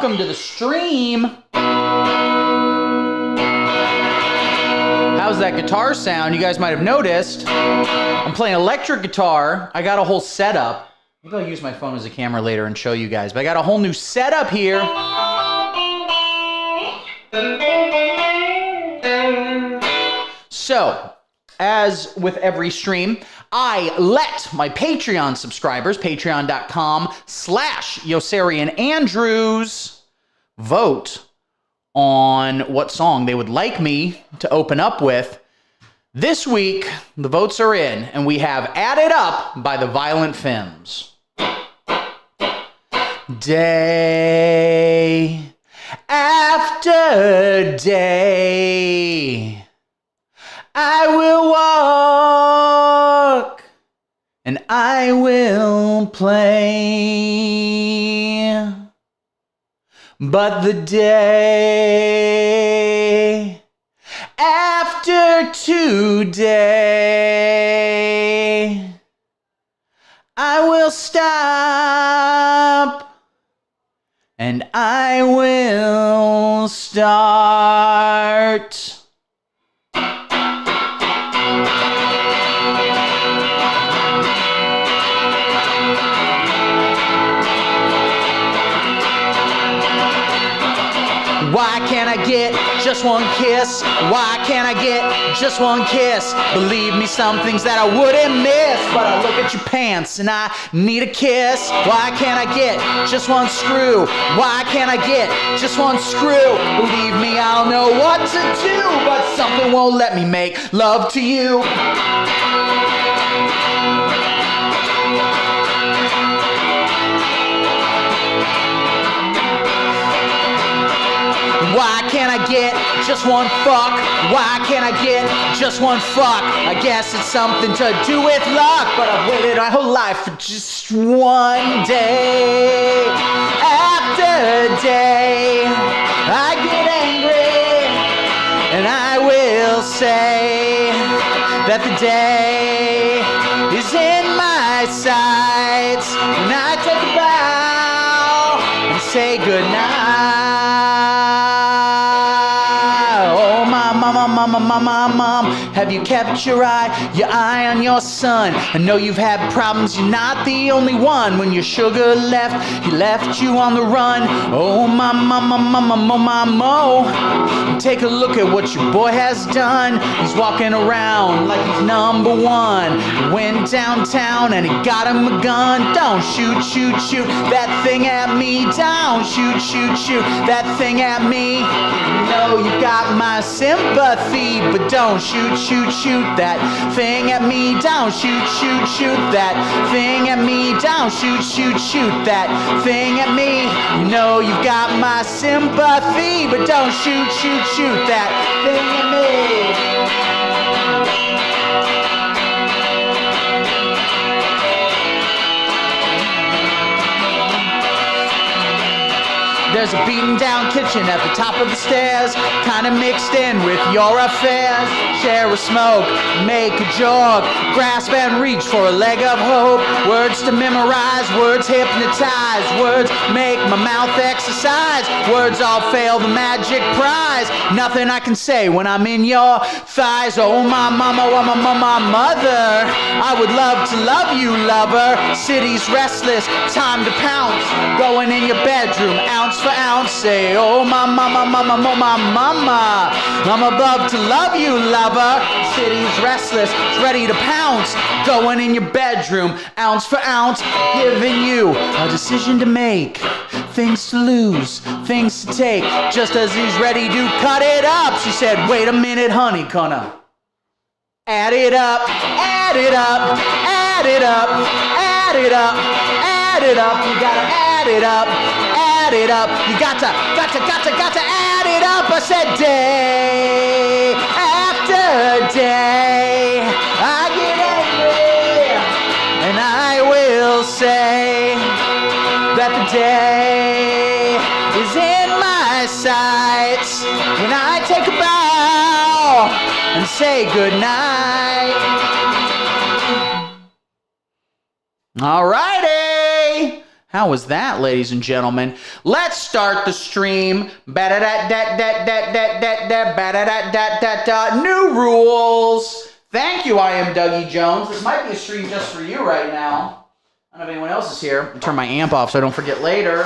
welcome to the stream. How's that guitar sound? You guys might have noticed. I'm playing electric guitar. I got a whole setup. Maybe I'll use my phone as a camera later and show you guys. But I got a whole new setup here. So, as with every stream, I let my Patreon subscribers, patreon.com/YosarianAndrews, vote on what song they would like me to open up with. This week, the votes are in, and we have Added Up by the Violent Femmes. Day after day, I will walk and I will play. But the day after today, I will stop and I will start. Why can't I get just one kiss? Why can't I get just one kiss? Believe me, some things that I wouldn't miss. But I look at your pants and I need a kiss. Why can't I get just one screw? Why can't I get just one screw? Believe me, I don't know what to do, but something won't let me make love to you. Why can't I get just one fuck? Why can't I get just one fuck? I guess it's something to do with luck, but I've waited my whole life for just one day. After day, I get angry, and I will say that the day is in my sights, and I take a bow and say goodnight. Mom, have you kept your eye on your son? I know you've had problems, you're not the only one. When your sugar left, he left you on the run. Oh, mo. Take a look at what your boy has done. He's walking around like he's number one. He went downtown and he got him a gun. Don't shoot that thing at me. Don't shoot that thing at me. You know you got my sympathy, but don't shoot that thing at me. Don't shoot that thing at me. Don't shoot that thing at me. You know you've got my sympathy, but don't shoot that thing at me. There's a beaten down kitchen at the top of the stairs, kinda mixed in with your affairs. Share a smoke, make a joke, grasp and reach for a leg of hope. Words to memorize, words hypnotize, words make my mouth exercise. Words all fail the magic prize. Nothing I can say when I'm in your thighs. Oh my mama, my mother, I would love to love you, lover. City's restless, time to pounce. Going in your bedroom, ounce for ounce, say, oh my mama, my mama, I'm above to love you, lover. City's restless, it's ready to pounce. Going in your bedroom, ounce for ounce, giving you a decision to make, things to lose, things to take. Just as he's ready to cut it up, she said, wait a minute, honey, gonna add it up, add it up, add it up, add it up, add it up. You gotta add it up. Add it up, you got to add it up. I said day after day, I get angry, and I will say that the day is in my sights when I take a bow and say goodnight. Alrighty. How was that, ladies and gentlemen? Let's start the stream. New rules. Thank you, I am Dougie Jones. This might be a stream just for you right now. I don't know if anyone else is here. I'll turn my amp off so I don't forget later.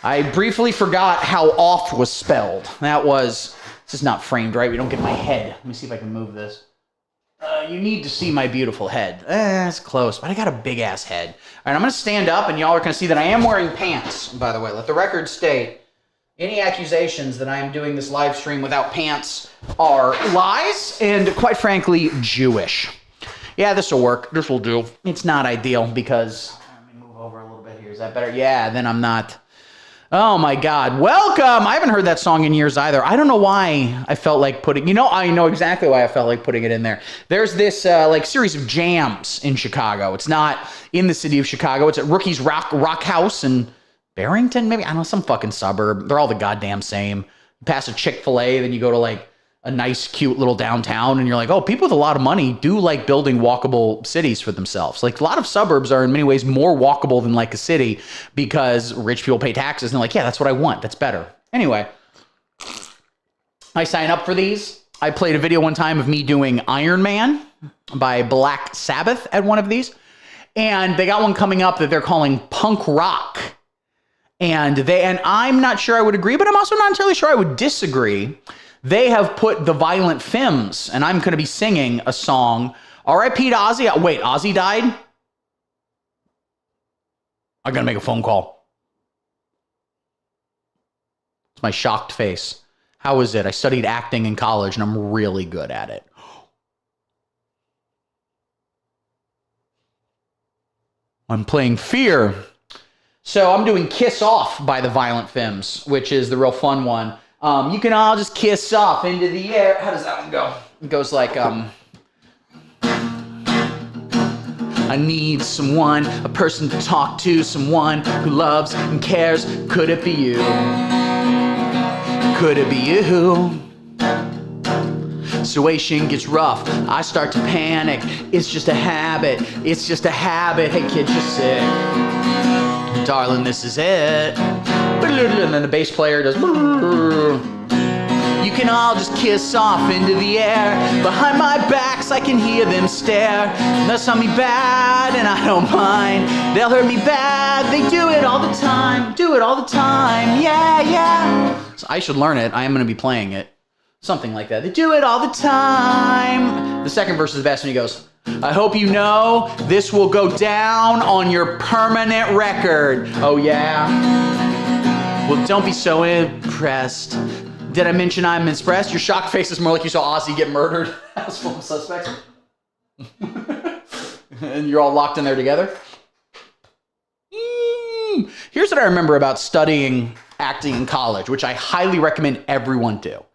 I briefly forgot how off was spelled. This is not framed right. We don't get my head. Let me see if I can move this. You need to see my beautiful head. It's close, but I got a big-ass head. All right, I'm going to stand up, and y'all are going to see that I am wearing pants, by the way. Let the record state, any accusations that I am doing this live stream without pants are lies and, quite frankly, Jewish. Yeah, this will work. This will do. It's not ideal because... Let me move over a little bit here. Is that better? Yeah, then I'm not... Oh my God. Welcome. I haven't heard that song in years either. I don't know why I felt like putting, I know exactly why I felt like putting it in there. There's this series of jams in Chicago. It's not in the city of Chicago. It's at Rookie's Rock House in Barrington, maybe? I don't know, some fucking suburb. They're all the goddamn same. You pass a Chick-fil-A, then you go to like a nice, cute little downtown, and you're like, oh, people with a lot of money do like building walkable cities for themselves. Like, a lot of suburbs are in many ways more walkable than like a city because rich people pay taxes, and they're like, yeah, that's what I want. That's better. Anyway, I sign up for these. I played a video one time of me doing Iron Man by Black Sabbath at one of these, and they got one coming up that they're calling Punk Rock. And I'm not sure I would agree, but I'm also not entirely sure I would disagree. They have put the Violent Femmes, and I'm going to be singing a song. R.I.P. to Ozzy. Wait, Ozzy died? I got to make a phone call. It's my shocked face. How is it? I studied acting in college, and I'm really good at it. I'm playing Fear. So I'm doing Kiss Off by the Violent Femmes, which is the real fun one. You can all just kiss off into the air. How does that one go? It goes like, I need someone, a person to talk to, someone who loves and cares. Could it be you? Could it be you? Situation gets rough. I start to panic. It's just a habit. It's just a habit. Hey, kid, you're sick. Darling, this is it. And then the bass player does. You can all just kiss off into the air. Behind my backs, I can hear them stare. They'll tell me bad, and I don't mind. They'll hurt me bad. They do it all the time. Do it all the time. Yeah, yeah. So I should learn it. I am going to be playing it. Something like that. They do it all the time. The second verse is the best when he goes, I hope you know this will go down on your permanent record. Oh, yeah? Well, don't be so impressed. Did I mention I'm impressed? Your shocked face is more like you saw Ozzy get murdered. House full of suspects. And you're all locked in there together. Here's what I remember about studying acting in college, which I highly recommend everyone do.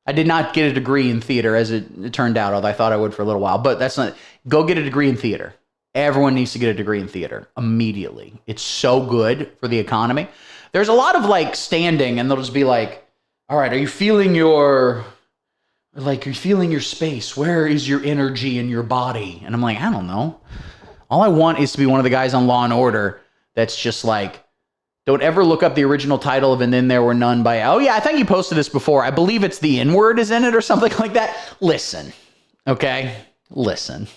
I did not get a degree in theater, as it turned out, although I thought I would for a little while. But that's not... Go get a degree in theater. Everyone needs to get a degree in theater immediately. It's so good for the economy. There's a lot of, like, standing, and they'll just be like, all right, are you feeling your... Like, are you feeling your space? Where is your energy in your body? And I'm like, I don't know. All I want is to be one of the guys on Law & Order that's just like, don't ever look up the original title of And Then There Were None by, oh yeah, I think you posted this before. I believe it's the N-word is in it or something like that. Listen, okay? Listen.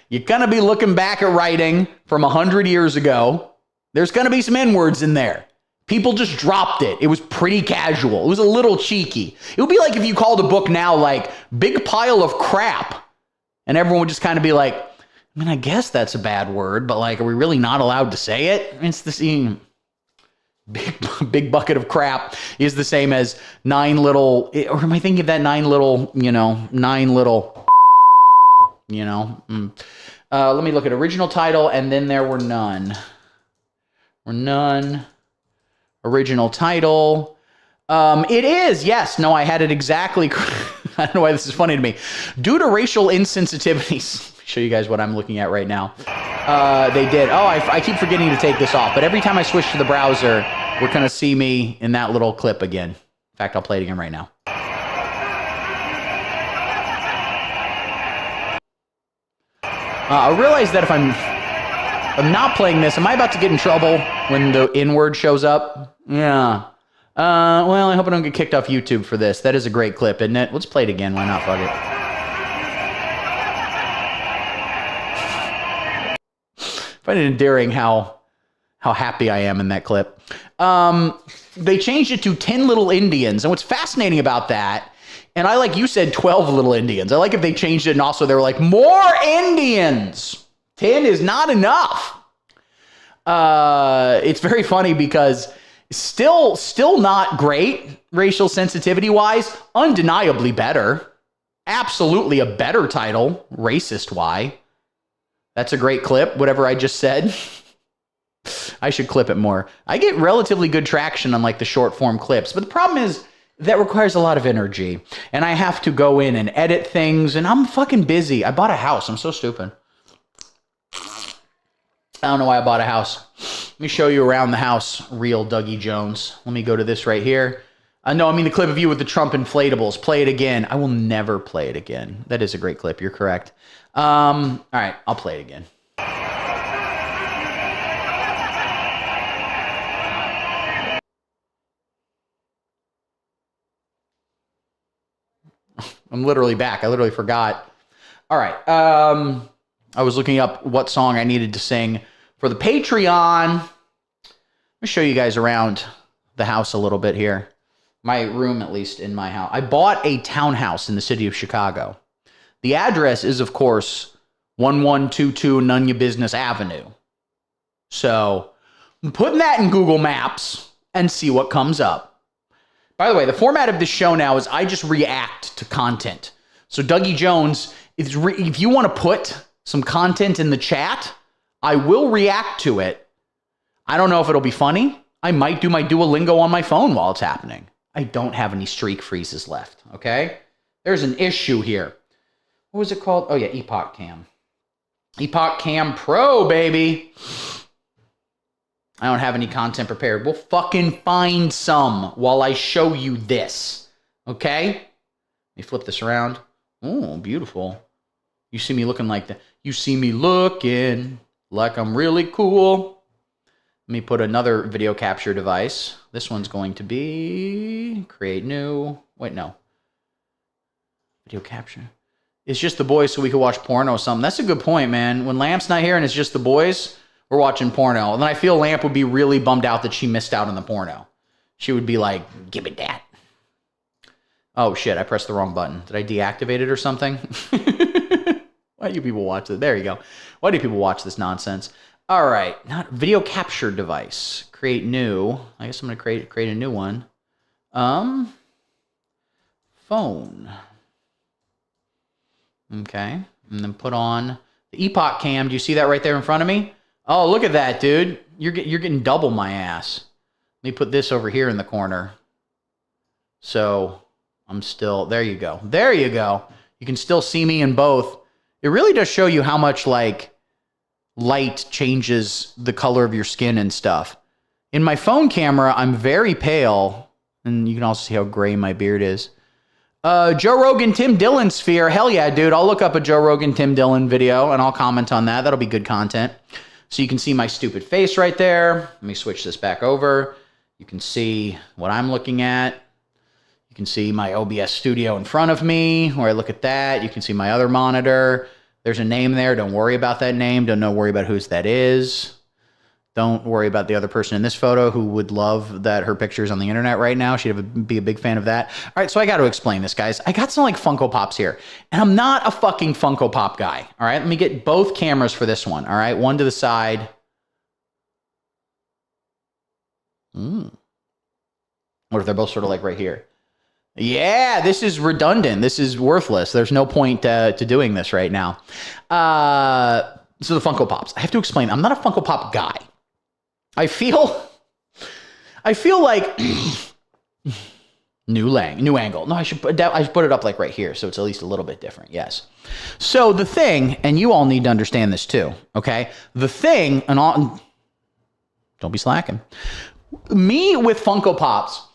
You're going to be looking back at writing from 100 years ago. There's going to be some N-words in there. People just dropped it. It was pretty casual. It was a little cheeky. It would be like if you called a book now like Big Pile of Crap. And everyone would just kind of be like, I mean, I guess that's a bad word, but like, are we really not allowed to say it? It's the same. Big bucket of crap is the same as nine little, or am I thinking of that nine little? Let me look at original title, And Then There Were None. Original title. It is, yes. No, I had it exactly. I don't know why this is funny to me. Due to racial insensitivities. Show you guys what I'm looking at right now. They did. Oh, I keep forgetting to take this off, but every time I switch to the browser, we're going to see me in that little clip again. In fact, I'll play it again right now. I realize that if I'm not playing this, am I about to get in trouble when the N-word shows up? Yeah. Well, I hope I don't get kicked off YouTube for this. That is a great clip, isn't it? Let's play it again. Why not? Fuck it. I find it endearing how happy I am in that clip. They changed it to 10 little Indians. And what's fascinating about that, and I like you said 12 little Indians. I like if they changed it and also they were like, more Indians. 10 is not enough. It's very funny because still not great racial sensitivity wise, undeniably better. Absolutely a better title, Racist Why. That's a great clip, whatever I just said. I should clip it more. I get relatively good traction on like the short form clips, but the problem is that requires a lot of energy and I have to go in and edit things and I'm fucking busy. I bought a house. I'm so stupid. I don't know why I bought a house. Let me show you around the house, real Dougie Jones. Let me go to this right here. No, I mean the clip of you with the Trump inflatables. Play it again. I will never play it again. That is a great clip. You're correct. All right, I'll play it again. I'm literally back. I literally forgot. All right. I was looking up what song I needed to sing for the Patreon. Let me show you guys around the house a little bit here. My room, at least in my house. I bought a townhouse in the city of Chicago. The address is, of course, 1122 Nunya Business Avenue. So I'm putting that in Google Maps and see what comes up. By the way, the format of this show now is I just react to content. So Dougie Jones, if you want to put some content in the chat, I will react to it. I don't know if it'll be funny. I might do my Duolingo on my phone while it's happening. I don't have any streak freezes left, okay? There's an issue here. What was it called? Oh, yeah, Epoch Cam. Epoch Cam Pro, baby. I don't have any content prepared. We'll fucking find some while I show you this, okay? Let me flip this around. Oh, beautiful. You see me looking like that. You see me looking like I'm really cool. Let me put another video capture device. This one's going to be create new. Wait, no. Video capture. It's just the boys so we can watch porno or something. That's a good point, man. When Lamp's not here and it's just the boys, we're watching porno. And then I feel Lamp would be really bummed out that she missed out on the porno. She would be like, give me that. Oh, shit. I pressed the wrong button. Did I deactivate it or something? Why do you people watch this? There you go. Why do people watch this nonsense? All right. Not video capture device. Create new. I guess I'm going to create a new one. Phone. Okay. And then put on the Epoch Cam. Do you see that right there in front of me? Oh, look at that, dude. You're getting double my ass. Let me put this over here in the corner. So I'm still, there you go. There you go. You can still see me in both. It really does show you how much like light changes the color of your skin and stuff. In my phone camera, I'm very pale. And you can also see how gray my beard is. Joe Rogan, Tim Dillon sphere. Hell yeah, dude. I'll look up a Joe Rogan, Tim Dillon video and I'll comment on that. That'll be good content. So you can see my stupid face right there. Let me switch this back over. You can see what I'm looking at. You can see my OBS studio in front of me where I look at that. You can see my other monitor. There's a name there. Don't worry about that name. Don't worry about whose that is. Don't worry about the other person in this photo who would love that her picture is on the internet right now. She'd be a big fan of that. All right, so I got to explain this, guys. I got some like Funko Pops here, and I'm not a fucking Funko Pop guy. All right, let me get both cameras for this one. All right, one to the side. What if they're both sort of like right here? Yeah, this is redundant. This is worthless. There's no point to doing this right now. So the Funko Pops. I have to explain. I'm not a Funko Pop guy. I feel like new angle. No, I should put it up like right here, so it's at least a little bit different. Yes. So the thing, and you all need to understand this too. Okay, the thing, and all. Don't be slacking. Me with Funko Pops,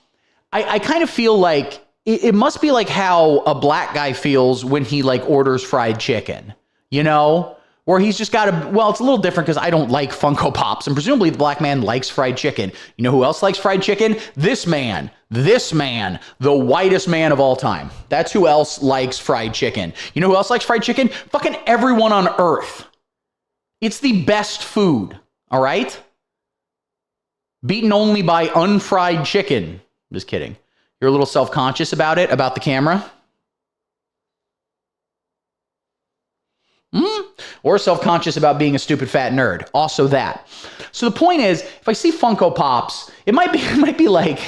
I kind of feel like it must be like how a black guy feels when he like orders fried chicken. You know, Or he's just got a, well, it's a little different because I don't like Funko Pops, and presumably the black man likes fried chicken. You know who else likes fried chicken? This man, the whitest man of all time. That's who else likes fried chicken. You know who else likes fried chicken? Fucking everyone on earth. It's the best food, all right? Beaten only by unfried chicken. Just kidding. You're a little self-conscious about it, about the camera? Or self-conscious about being a stupid fat nerd. Also that. So the point is, if I see Funko Pops, it might be like,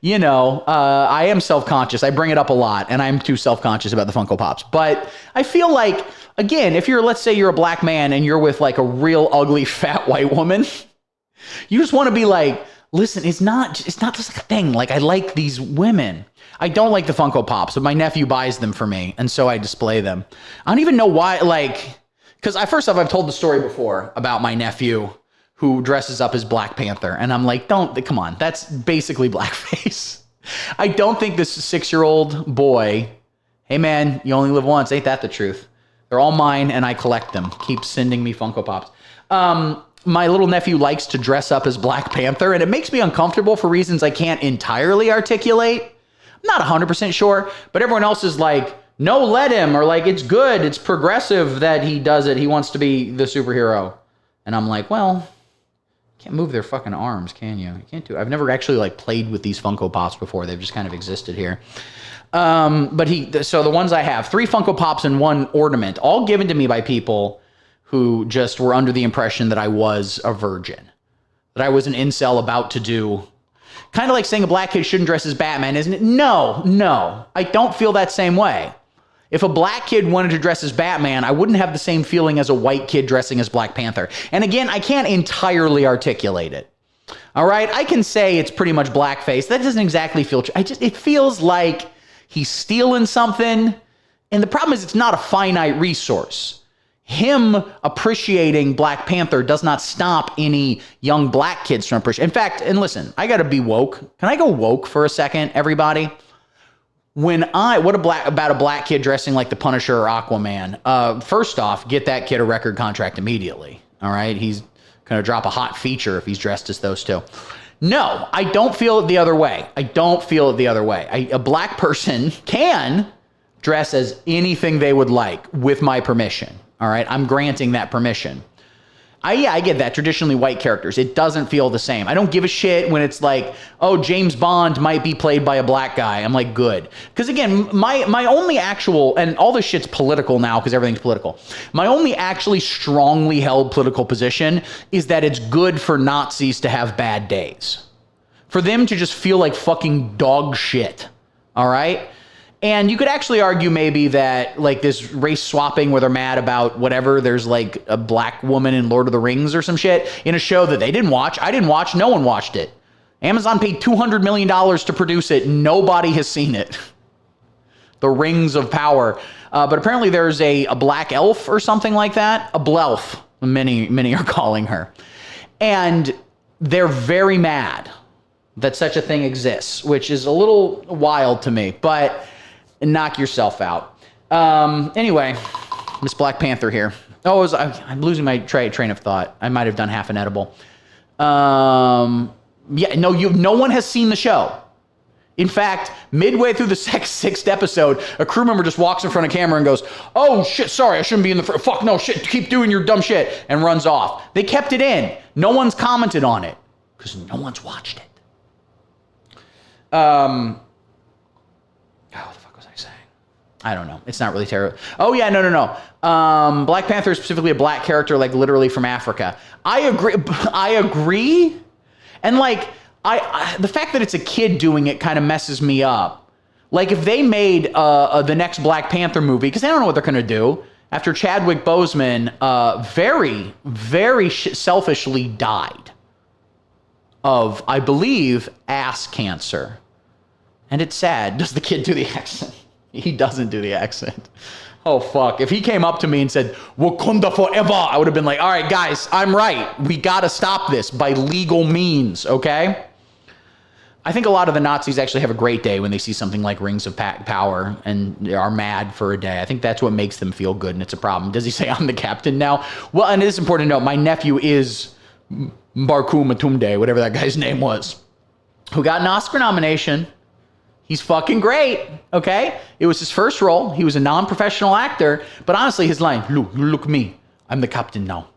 you know, I am self-conscious. I bring it up a lot, and I'm too self-conscious about the Funko Pops. But I feel like, again, if let's say you're a black man and you're with like a real ugly fat white woman, you just want to be like, listen, it's not just like a thing. Like, I like these women. I don't like the Funko Pops, but my nephew buys them for me, and so I display them. I don't even know why, like, because first off, I've told the story before about my nephew who dresses up as Black Panther, and I'm like, come on, that's basically blackface. I don't think this 6-year-old boy, hey man, you only live once, ain't that the truth? They're all mine, and I collect them. Keep sending me Funko Pops. My little nephew likes to dress up as Black Panther, and it makes me uncomfortable for reasons I can't entirely articulate. I'm not 100% sure, but everyone else is like, no, let him, or like, it's good, it's progressive that he does it, he wants to be the superhero. And I'm like, well, you can't move their fucking arms, can you? You can't do it. I've never actually like played with these Funko Pops before, they've just kind of existed here. So the ones I have, 3 Funko Pops and 1 ornament, all given to me by people who just were under the impression that I was a virgin, that I was an incel about to do. Kind of like saying a black kid shouldn't dress as Batman, isn't it? No, I don't feel that same way. If a black kid wanted to dress as Batman, I wouldn't have the same feeling as a white kid dressing as Black Panther. And again, I can't entirely articulate it. All right, I can say it's pretty much blackface. That doesn't exactly feel true. It feels like he's stealing something. And the problem is it's not a finite resource. Him appreciating Black Panther does not stop any young black kids from appreciating. In fact, and listen, I got to be woke. Can I go woke for a second, everybody? About a black kid dressing like the Punisher or Aquaman? First off, get that kid a record contract immediately. All right, he's going to drop a hot feature if he's dressed as those two. No, I don't feel it the other way. A black person can dress as anything they would like with my permission. All right, I'm granting that permission. I get that. Traditionally white characters, it doesn't feel the same. I don't give a shit when it's like, oh, James Bond might be played by a black guy. I'm like, good. Because again, my only actual, and all this shit's political now because everything's political. My only actually strongly held political position is that it's good for Nazis to have bad days. For them to just feel like fucking dog shit. All right? And you could actually argue maybe that like this race swapping where they're mad about whatever, there's like a black woman in Lord of the Rings or some shit in a show that they didn't watch. I didn't watch. No one watched it. Amazon paid $200 million to produce it. Nobody has seen it. The Rings of Power. But apparently there's a black elf or something like that. A blelf, many are calling her. And they're very mad that such a thing exists, which is a little wild to me. But knock yourself out. Anyway, Miss Black Panther here. I'm losing my train of thought. I might have done half an edible. No one has seen the show. In fact, midway through the 6th episode, a crew member just walks in front of camera and goes, oh shit, sorry, I shouldn't be in the fuck no shit, keep doing your dumb shit, and runs off. They kept it in. No one's commented on it because no one's watched it. I don't know. It's not really terrible. Oh, yeah, no. Black Panther is specifically a black character, like literally from Africa. I agree. And like, the fact that it's a kid doing it kind of messes me up. Like if they made the next Black Panther movie, because I don't know what they're going to do, after Chadwick Boseman very, very selfishly died of, I believe, ass cancer. And it's sad. Does the kid do the accent? He doesn't do the accent. Oh, fuck. If he came up to me and said, Wakanda forever, I would have been like, all right, guys, I'm right. We got to stop this by legal means, okay? I think a lot of the Nazis actually have a great day when they see something like Rings of Power and are mad for a day. I think that's what makes them feel good, and it's a problem. Does he say I'm the captain now? Well, and it is important to note, my nephew is Barku Matumde, whatever that guy's name was, who got an Oscar nomination. He's fucking great, okay? It was his first role. He was a non-professional actor, but honestly, his line, look me, I'm the captain now.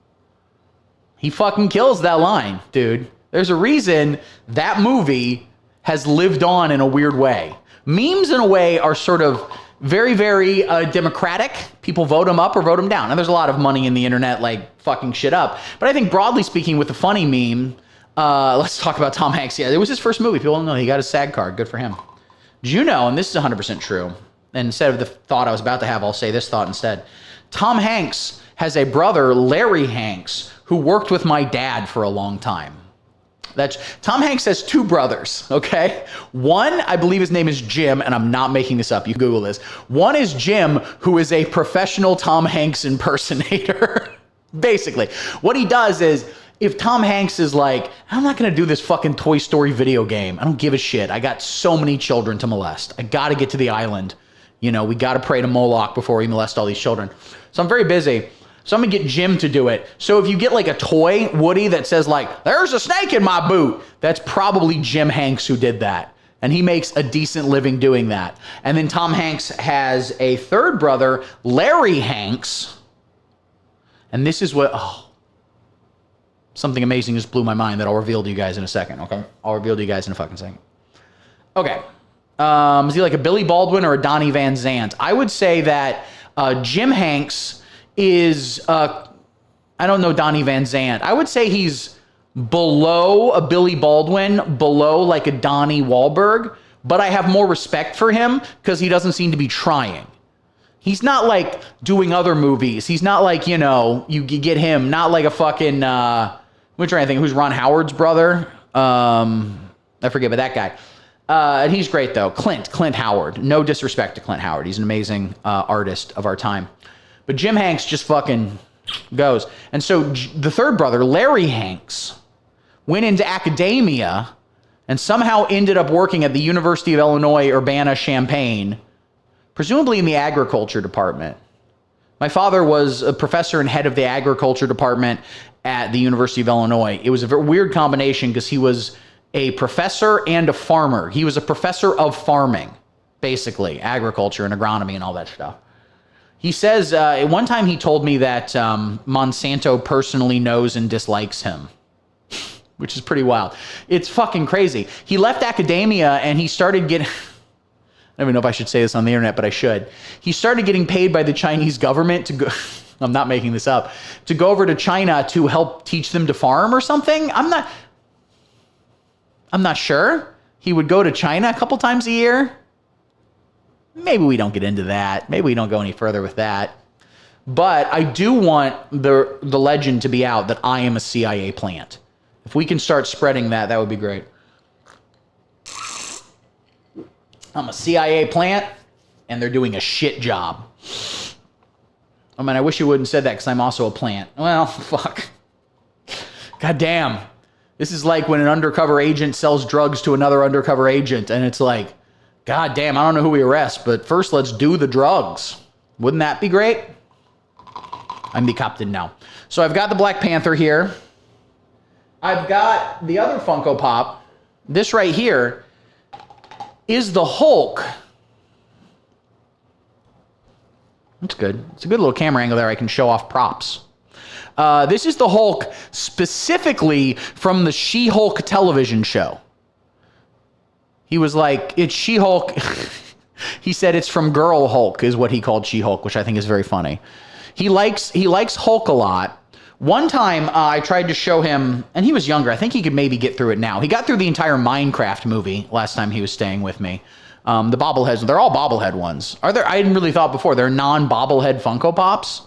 He fucking kills that line, dude. There's a reason that movie has lived on in a weird way. Memes, in a way, are sort of very, very democratic. People vote them up or vote them down. And there's a lot of money in the internet, like, fucking shit up. But I think, broadly speaking, with the funny meme, let's talk about Tom Hanks. Yeah, it was his first movie. People don't know. He got his SAG card. Good for him. Did you know, and this is 100% true, and instead of the thought I was about to have, I'll say this thought instead. Tom Hanks has a brother, Larry Hanks, who worked with my dad for a long time. Tom Hanks has two brothers, okay? One, I believe his name is Jim, and I'm not making this up. You can Google this. One is Jim, who is a professional Tom Hanks impersonator. Basically, what he does is, if Tom Hanks is like, I'm not going to do this fucking Toy Story video game. I don't give a shit. I got so many children to molest. I got to get to the island. You know, we got to pray to Moloch before we molest all these children. So I'm very busy. So I'm going to get Jim to do it. So if you get like a toy Woody that says like, there's a snake in my boot, that's probably Jim Hanks who did that. And he makes a decent living doing that. And then Tom Hanks has a third brother, Larry Hanks. And this is what, something amazing just blew my mind that I'll reveal to you guys in a second, okay? I'll reveal to you guys in a fucking second. Okay. Is he like a Billy Baldwin or a Donnie Van Zant? I would say that Jim Hanks is, I don't know Donnie Van Zant. I would say he's below a Billy Baldwin, below like a Donnie Wahlberg, but I have more respect for him because he doesn't seem to be trying. He's not like doing other movies. He's not like, you know, you get him, not like a fucking, I'm trying to think, who's Ron Howard's brother? I forget, but that guy. And he's great though. Clint Howard. No disrespect to Clint Howard. He's an amazing artist of our time. But Jim Hanks just fucking goes. And so the third brother, Larry Hanks, went into academia and somehow ended up working at the University of Illinois, Urbana-Champaign, presumably in the agriculture department. My father was a professor and head of the agriculture department at the University of Illinois. It was a very weird combination because he was a professor and a farmer. He was a professor of farming, basically, agriculture and agronomy and all that stuff. He says, at one time he told me that Monsanto personally knows and dislikes him, which is pretty wild. It's fucking crazy. He left academia and he started getting, I don't even know if I should say this on the internet, but I should. He started getting paid by the Chinese government to go, I'm not making this up, to go over to China to help teach them to farm or something. I'm not sure. He would go to China a couple times a year. Maybe we don't get into that. Maybe we don't go any further with that. But I do want the legend to be out that I am a CIA plant. If we can start spreading that, that would be great. I'm a CIA plant, and they're doing a shit job. I mean, I wish you wouldn't have said that because I'm also a plant. Well, fuck. God damn. This is like when an undercover agent sells drugs to another undercover agent, and it's like, God damn, I don't know who we arrest, but first let's do the drugs. Wouldn't that be great? I'm the captain now. So I've got the Black Panther here. I've got the other Funko Pop. This right here is the Hulk. That's good. It's a good little camera angle there. I can show off props. This is the Hulk specifically from the She-Hulk television show. He was like, it's She-Hulk. He said it's from Girl Hulk is what he called She-Hulk, which I think is very funny. He likes Hulk a lot. One time I tried to show him, and he was younger. I think he could maybe get through it now. He got through the entire Minecraft movie last time he was staying with me. The bobbleheads, they're all bobblehead ones. I hadn't really thought before. They're non-bobblehead Funko Pops.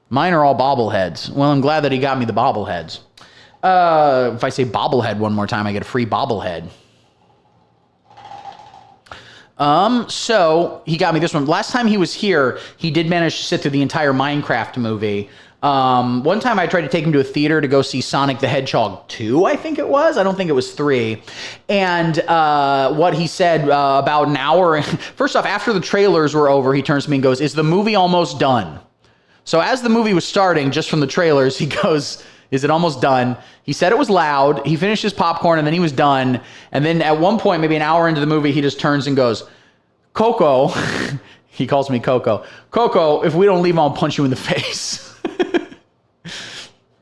Mine are all bobbleheads. Well, I'm glad that he got me the bobbleheads. If I say bobblehead one more time, I get a free bobblehead. So he got me this one. Last time he was here, he did manage to sit through the entire Minecraft movie. One time I tried to take him to a theater to go see Sonic the Hedgehog 2, I think it was. I don't think it was 3. And what he said about an hour, first off, after the trailers were over, he turns to me and goes, "Is the movie almost done?" So as the movie was starting, just from the trailers, he goes, "Is it almost done?" He said it was loud. He finished his popcorn and then he was done. And then at one point, maybe an hour into the movie, he just turns and goes, "Coco," he calls me Coco. "Coco, if we don't leave, I'll punch you in the face."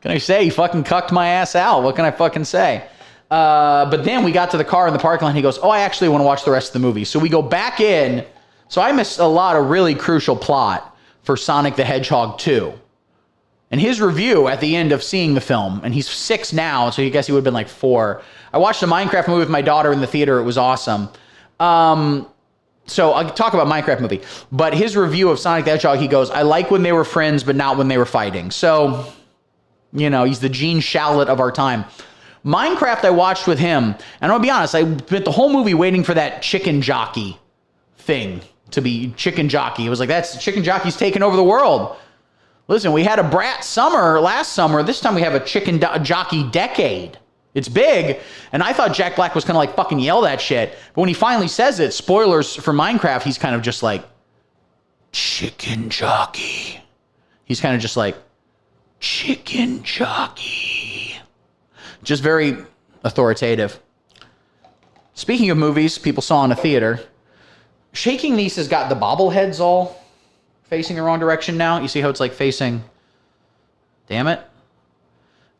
Can I say? He fucking cucked my ass out. What can I fucking say? But then we got to the car in the parking lot and he goes, "Oh, I actually want to watch the rest of the movie." So we go back in. So I missed a lot of really crucial plot for Sonic the Hedgehog 2. And his review at the end of seeing the film, and he's 6 now, so I guess he would have been like 4. I watched a Minecraft movie with my daughter in the theater. It was awesome. So I'll talk about Minecraft movie. But his review of Sonic the Hedgehog, he goes, "I like when they were friends, but not when they were fighting." So, you know, he's the Gene Shalit of our time. Minecraft I watched with him, and I'll be honest, I spent the whole movie waiting for that chicken jockey thing to be chicken jockey. It was like, that's chicken jockey's taking over the world. Listen, we had a brat summer last summer. This time we have a chicken jockey decade. It's big, and I thought Jack Black was going to like fucking yell that shit. But when he finally says it, spoilers for Minecraft, he's kind of just like, "Chicken jockey." He's kind of just like, "Chicken jockey." Just very authoritative. Speaking of movies people saw in a theater, Shaking Niece has got the bobbleheads all facing the wrong direction now. You see how it's like facing, damn it.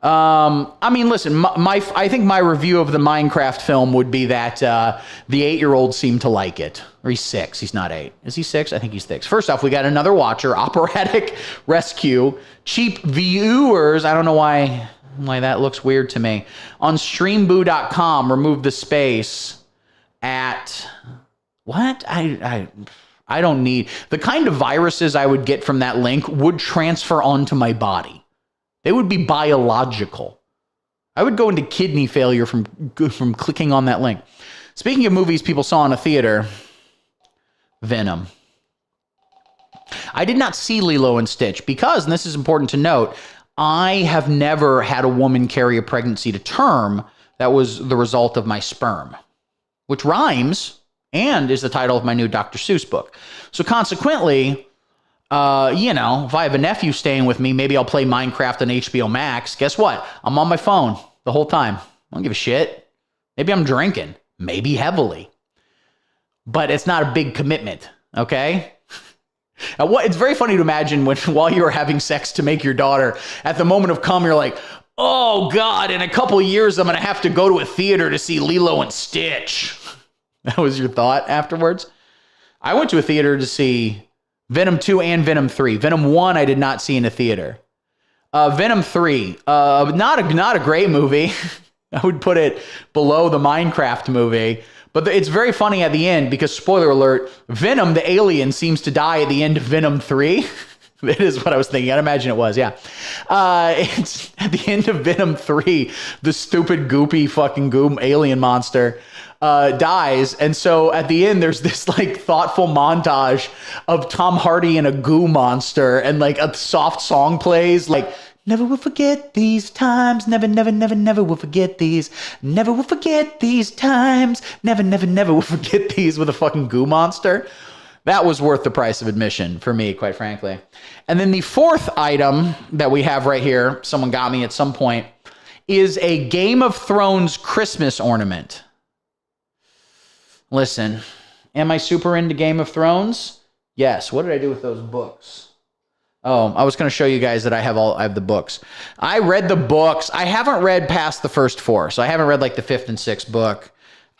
I mean, listen, I think my review of the Minecraft film would be that the 8-year-old seemed to like it. Or he's 6. He's not 8. Is he 6? I think he's 6. First off, we got another watcher, Operatic Rescue. Cheap viewers. I don't know why that looks weird to me. On streamboo.com, remove the space at... What? I don't need... The kind of viruses I would get from that link would transfer onto my body. They would be biological. I would go into kidney failure from clicking on that link. Speaking of movies people saw in a theater, Venom. I did not see Lilo and Stitch because, and this is important to note, I have never had a woman carry a pregnancy to term that was the result of my sperm, which rhymes and is the title of my new Dr. Seuss book. So consequently, you know, if I have a nephew staying with me, maybe I'll play Minecraft on HBO Max. Guess what? I'm on my phone the whole time. I don't give a shit. Maybe I'm drinking, maybe heavily, but it's not a big commitment, okay? It's very funny to imagine while you are having sex to make your daughter, at the moment of come, you're like, "Oh God, in a couple of years, I'm going to have to go to a theater to see Lilo and Stitch." That was your thought afterwards? I went to a theater to see Venom 2 and Venom 3. Venom 1 I did not see in a theater. Venom 3, not a great movie. I would put it below the Minecraft movie. But it's very funny at the end because, spoiler alert, Venom, the alien, seems to die at the end of Venom 3. That is what I was thinking. I'd imagine it was, yeah. It's at the end of Venom 3, the stupid, goopy, fucking goop alien monster dies. And so at the end, there's this like thoughtful montage of Tom Hardy and a goo monster, and like a soft song plays, like, "Never will forget these times, never, never, never, never will forget these, never will forget these times, never, never, never will forget these," with a fucking goo monster. That was worth the price of admission for me, quite frankly. And then the fourth item that we have right here, someone got me at some point, is a Game of Thrones Christmas ornament. Listen, am I super into Game of Thrones? Yes. What did I do with those books? Oh, I was going to show you guys that I have the books. I read the books. I haven't read past the first 4, so I haven't read like the 5th and 6th book,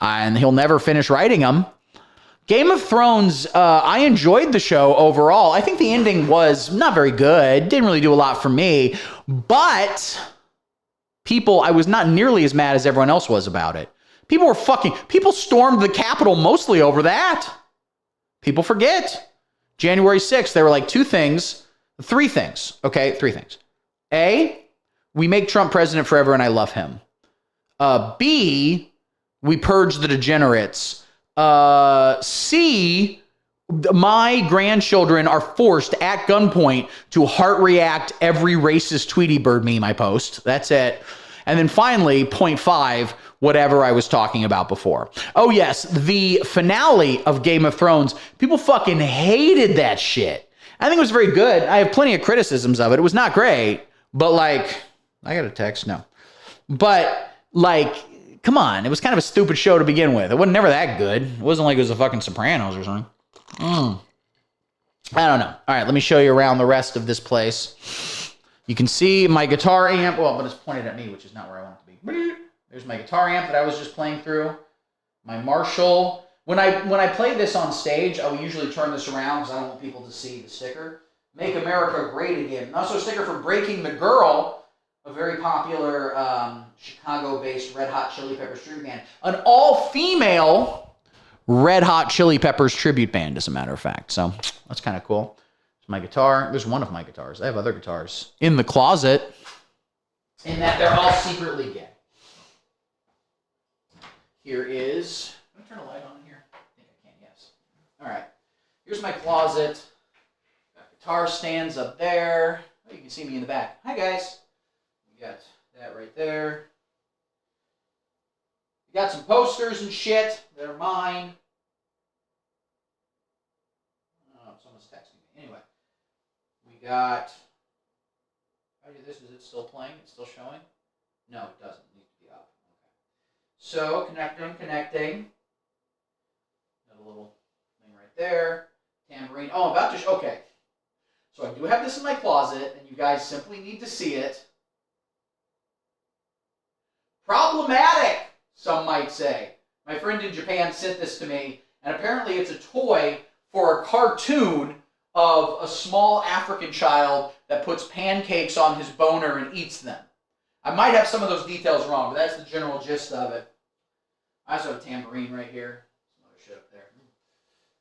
and he'll never finish writing them. Game of Thrones, I enjoyed the show overall. I think the ending was not very good. Didn't really do a lot for me, but I was not nearly as mad as everyone else was about it. People stormed the Capitol mostly over that. People forget. January 6th, there were like 3 things, okay? 3 things. A, we make Trump president forever and I love him. B, we purge the degenerates. C, My grandchildren are forced at gunpoint to heart react every racist Tweety Bird meme I post. That's it. And then finally, point 5, whatever I was talking about before. Oh yes, the finale of Game of Thrones. People fucking hated that shit. I think it was very good. I have plenty of criticisms of it. It was not great, but like, I got a text? No. But like, come on. It was kind of a stupid show to begin with. It wasn't never that good. It wasn't like it was a fucking Sopranos or something. I don't know. All right, let me show you around the rest of this place. You can see my guitar amp. Well, but it's pointed at me, which is not where I want it to be. There's my guitar amp that I was just playing through. My Marshall. When I play this on stage, I will usually turn this around because I don't want people to see the sticker. Make America Great Again. And also a sticker for Breaking the Girl, a very popular Chicago-based Red Hot Chili Peppers tribute band. An all-female Red Hot Chili Peppers tribute band, as a matter of fact. So that's kind of cool. There's my guitar. There's one of my guitars. I have other guitars in the closet, in that they're all secretly gay. Here is... Can I turn a light on in here? I think I can, yes. All right. Here's my closet. Got guitar stands up there. Oh, you can see me in the back. Hi, guys. We got that right there. We got some posters and shit that are mine. Oh, someone's texting me. Anyway, we got... How do I do this? Is it still playing? It's still showing? No, it doesn't. It needs to be up. Okay. So, connecting. Got a little thing right there. Tambourine. Oh, I'm about to... Okay. So I do have this in my closet, and you guys simply need to see it. Problematic, some might say. My friend in Japan sent this to me, and apparently it's a toy for a cartoon of a small African child that puts pancakes on his boner and eats them. I might have some of those details wrong, but that's the general gist of it. I also have a tambourine right here. Some other shit up there.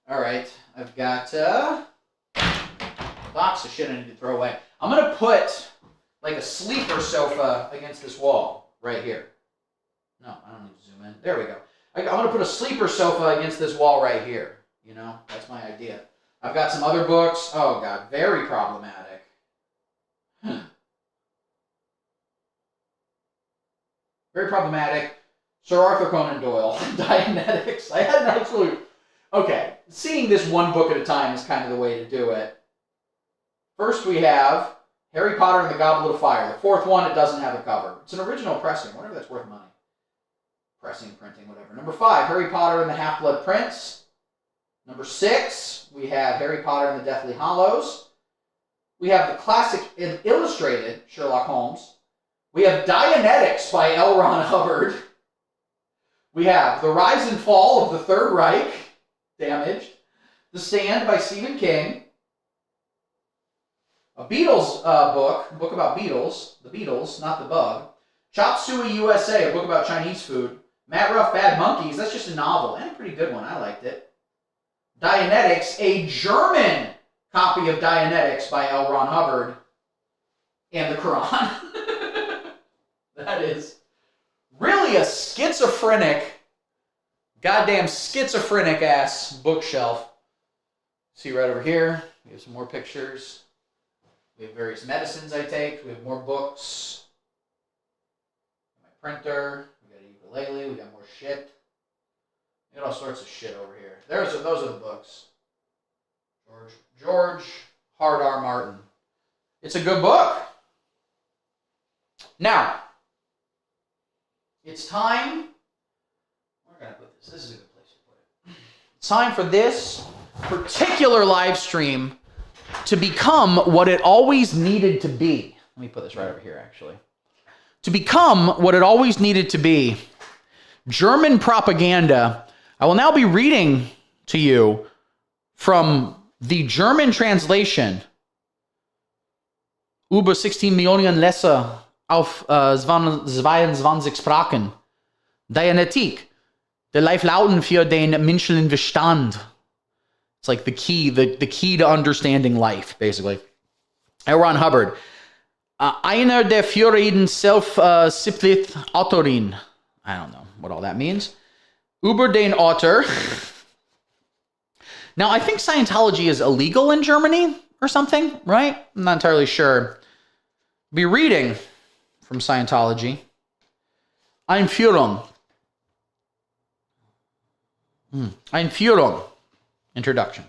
All right, I've got a box of shit I need to throw away. I'm going to put like a sleeper sofa against this wall right here. No, I don't need to zoom in. There we go. I'm going to put a sleeper sofa against this wall right here. You know, that's my idea. I've got some other books. Oh, God, very problematic. Very problematic. Sir Arthur Conan Doyle, Dianetics. I had no clue. Okay, seeing this one book at a time is kind of the way to do it. First we have Harry Potter and the Goblet of Fire. The fourth one, it doesn't have a cover. It's an original pressing. Whatever that's worth money. Pressing, printing, whatever. Number 5, Harry Potter and the Half-Blood Prince. Number 6, we have Harry Potter and the Deathly Hallows. We have the classic illustrated Sherlock Holmes. We have Dianetics by L. Ron Hubbard. We have The Rise and Fall of the Third Reich, Damaged. The Stand by Stephen King. A Beatles book about Beatles. The Beatles, not the bug. Chop Suey USA, a book about Chinese food. Matt Ruff, Bad Monkeys, that's just a novel, and a pretty good one, I liked it. Dianetics, a German copy of Dianetics by L. Ron Hubbard, and the Quran. That is really a goddamn schizophrenic ass bookshelf. See right over here, we have some more pictures. We have various medicines I take. We have more books. My printer. We got a ukulele. We got more shit. We got all sorts of shit over here. Those are the books. George Hard R. Martin. It's a good book. Now, it's time. Where can I put this? This is a good place to put it. It's time for this particular live stream to become what it always needed to be. Let me put this right over here, actually. To become what it always needed to be. German propaganda. I will now be reading to you from the German translation. Über 16 Millionen Leser auf 22 Sprachen. Dianetik. Der Leitfaden für den menschlichen Verstand. It's like the key to understanding life, basically. L. Ron Hubbard. Einer der führenden Autorin. I don't know what all that means. Über den Autor. Now, I think Scientology is illegal in Germany or something, right? I'm not entirely sure. Be reading from Scientology. Einführung. Einführung. Introduction.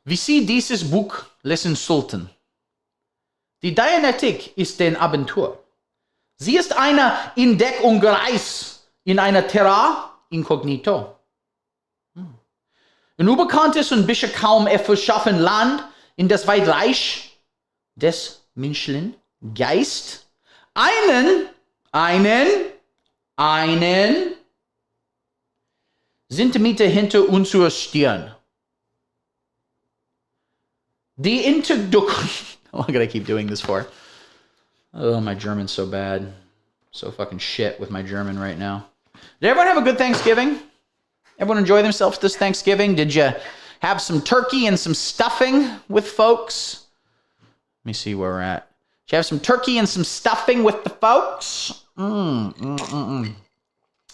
Wie Sie dieses Buch lesen sollten. Die Dianetik ist ein Abenteuer. Sie ist eine Entdeckungsreise in einer Terra Incognito. Ein unbekanntes und bisher kaum verschaffen Land, in das weit Reich des menschlichen Geist einen Zentimeter hinter unserer Stirn. Die Interduktion. How long did I keep doing this for? Oh, my German's so bad. So fucking shit with my German right now. Did everyone have a good Thanksgiving? Everyone enjoy themselves this Thanksgiving? Did you have some turkey and some stuffing with folks? Let me see where we're at. Did you have some turkey and some stuffing with the folks?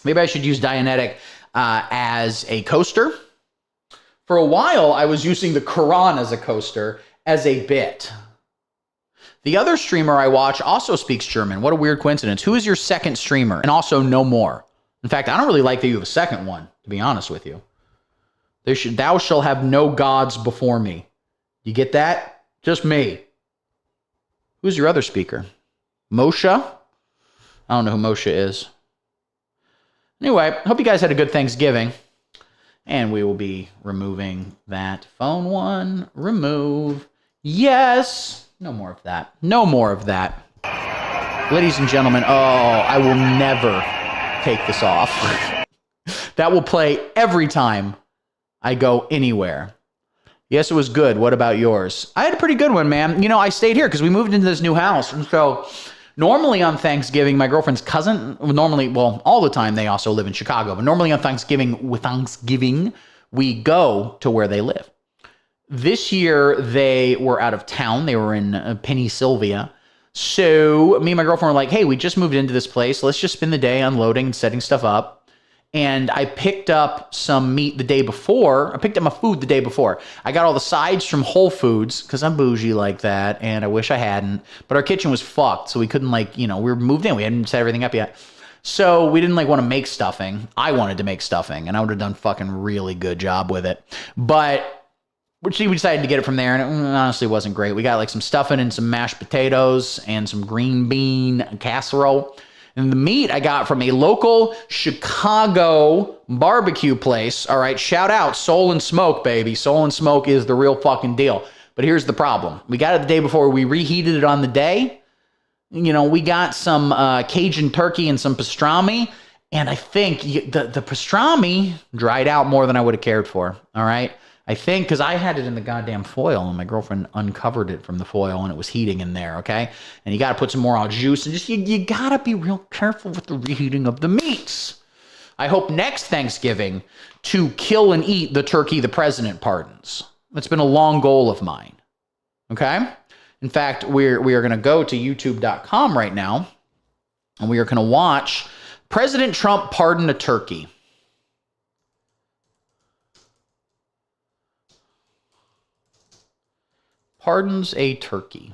Maybe I should use Dianetic as a coaster. For a while, I was using the Quran as a coaster, as a bit. The other streamer I watch also speaks German. What a weird coincidence. Who is your second streamer? And also no more. In fact, I don't really like that you have a second one, to be honest with you. Thou shall have no gods before me. You get that? Just me. Who's your other speaker? Moshe? I don't know who Moshe is. Anyway, hope you guys had a good Thanksgiving. And we will be removing that phone one. Remove. Yes. No more of that. No more of that. Ladies and gentlemen, I will never take this off. That will play every time I go anywhere. Yes, it was good. What about yours? I had a pretty good one, man. You know, I stayed here because we moved into this new house. And so normally on Thanksgiving, my girlfriend's cousin, all the time, they also live in Chicago. But normally on Thanksgiving, we go to where they live. This year, they were out of town. They were in Pennsylvania. So me and my girlfriend were like, hey, we just moved into this place. Let's just spend the day unloading and setting stuff up. And I picked up some meat the day before. I picked up my food the day before. I got all the sides from Whole Foods because I'm bougie like that, and I wish I hadn't. But our kitchen was fucked, so we couldn't we were moved in. We hadn't set everything up yet. So we didn't want to make stuffing. I wanted to make stuffing, and I would have done fucking really good job with it. But we decided to get it from there, and it honestly wasn't great. We got some stuffing and some mashed potatoes and some green bean casserole. And the meat I got from a local Chicago barbecue place. All right, shout out Soul and Smoke, baby. Soul and Smoke is the real fucking deal. But here's the problem. We got it the day before. We reheated it on the day. We got some Cajun turkey and some pastrami. And I think the pastrami dried out more than I would have cared for. All right. I think because I had it in the goddamn foil and my girlfriend uncovered it from the foil and it was heating in there, okay? And you got to put some more juice and just you got to be real careful with the reheating of the meats. I hope next Thanksgiving to kill and eat the turkey the president pardons. That's been a long goal of mine, okay? In fact, we are going to go to youtube.com right now and we are going to watch President Trump pardon a turkey. Pardons a turkey.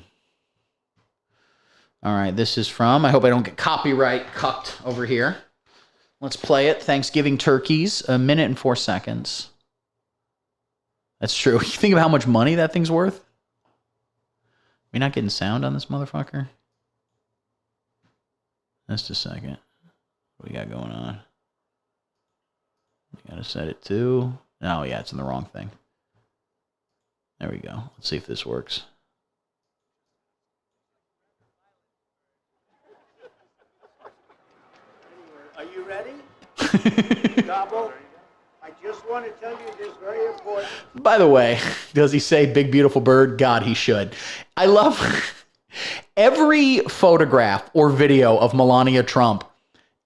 All right, this is from, I hope I don't get copyright cucked over here. Let's play it. Thanksgiving turkeys, 1 minute and 4 seconds. That's true. You think of how much money that thing's worth? We not getting sound on this motherfucker? Just a second. What we got going on? You gotta set it to... Oh, yeah, it's in the wrong thing. There we go. Let's see if this works. Are you ready? Gobble. I just want to tell you this very important. By the way, does he say big beautiful bird? God, he should. I love every photograph or video of Melania Trump.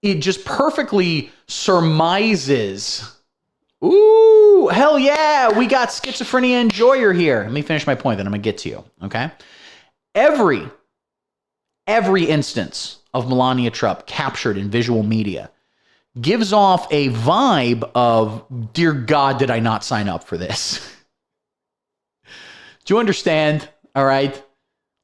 It just perfectly surmises. Ooh, hell yeah, we got schizophrenia enjoyer here. Let me finish my point, then I'm going to get to you, okay? Every instance of Melania Trump captured in visual media gives off a vibe of, dear God, did I not sign up for this? Do you understand? All right.